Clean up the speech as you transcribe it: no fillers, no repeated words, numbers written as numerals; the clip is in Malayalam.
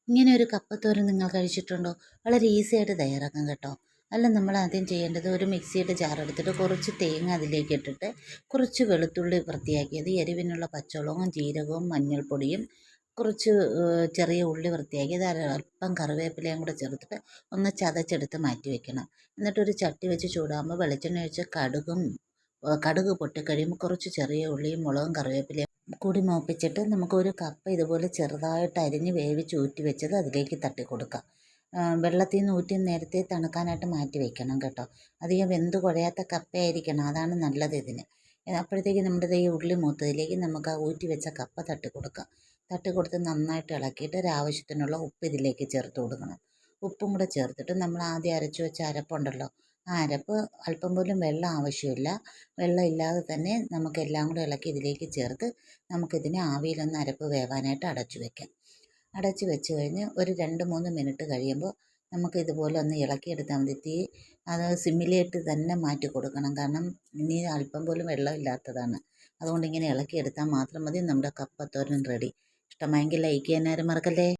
ഇങ്ങനെ ഒരു കപ്പത്തോരൻ നിങ്ങൾ കഴിച്ചിട്ടുണ്ടോ? വളരെ ഈസി ആയിട്ട് തയ്യാറാക്കാം കേട്ടോ. അല്ല, നമ്മൾ ആദ്യം ചെയ്യേണ്ടത് ഒരു മിക്സിയുടെ ജാർ എടുത്തിട്ട് കുറച്ച് തേങ്ങ അതിലേക്ക് ഇട്ടിട്ട് കുറച്ച് വെളുത്തുള്ളി വൃത്തിയാക്കിയത്, എരിവിനുള്ള പച്ചമുളകും ജീരകവും മഞ്ഞൾപ്പൊടിയും കുറച്ച് ചെറിയ ഉള്ളി വൃത്തിയാക്കിയത്, അല്പം കറിവേപ്പിലയും കൂടെ ചേർത്തിട്ട് ഒന്ന് ചതച്ചെടുത്ത് മാറ്റി വെക്കണം. എന്നിട്ടൊരു ചട്ടി വെച്ച് ചൂടാകുമ്പോൾ വെളിച്ചെണ്ണ ഒഴിച്ച് കടുക് പൊട്ടിക്കഴിയുമ്പോൾ കുറച്ച് ചെറിയ ഉള്ളിയും മുളകും കറിവേപ്പിലയും കൂടി മൂപ്പിച്ചിട്ട് നമുക്ക് ഒരു കപ്പ ഇതുപോലെ ചെറുതായിട്ട് അരിഞ്ഞ് വേവിച്ച് ഊറ്റി വെച്ചത് അതിലേക്ക് തട്ടി കൊടുക്കാം. വെള്ളത്തിൽ നിന്ന് ഊറ്റി നേരത്തെ തണുക്കാനായിട്ട് മാറ്റി വെക്കണം കേട്ടോ. അധികം വെന്ത് കുഴയാത്ത കപ്പയായിരിക്കണം, അതാണ് നല്ലത് ഇതിന്. അപ്പോഴത്തേക്ക് നമ്മുടെ ഈ ഉള്ളി മൂത്തതിലേക്ക് നമുക്ക് ആ ഊറ്റി വെച്ച കപ്പ തട്ടി കൊടുക്കാം. തട്ടി കൊടുത്ത് നന്നായിട്ട് ഇളക്കിയിട്ട് ഒരാവശ്യത്തിനുള്ള ഉപ്പ് ഇതിലേക്ക് ചേർത്ത് കൊടുക്കണം. ഉപ്പും കൂടെ ചേർത്തിട്ട് നമ്മൾ ആദ്യം അരച്ചു വെച്ച അരപ്പുണ്ടല്ലോ, ആ അരപ്പ് അല്പം പോലും വെള്ളം ആവശ്യമില്ല. വെള്ളം ഇല്ലാതെ തന്നെ നമുക്കെല്ലാം കൂടെ ഇളക്കി ഇതിലേക്ക് ചേർത്ത് നമുക്കിതിനെ ആവിയിലൊന്ന് അരപ്പ് വേവാനായിട്ട് അടച്ചു വെക്കാം. അടച്ച് വെച്ച് കഴിഞ്ഞ് ഒരു 2-3 മിനിറ്റ് കഴിയുമ്പോൾ നമുക്ക് ഇതുപോലെ ഒന്ന് ഇളക്കിയെടുത്താൽ മതി. തീ അത് സിമ്മിലിട്ട് തന്നെ മാറ്റി കൊടുക്കണം, കാരണം ഇനി അല്പം പോലും വെള്ളമില്ലാത്തതാണ്. അതുകൊണ്ട് ഇങ്ങനെ ഇളക്കിയെടുത്താൽ മാത്രം മതി. നമ്മുടെ കപ്പത്തോരൻ റെഡി. ഇഷ്ടമായെങ്കിൽ ലൈക്ക് ചെയ്യാൻ ആരും മറക്കല്ലേ.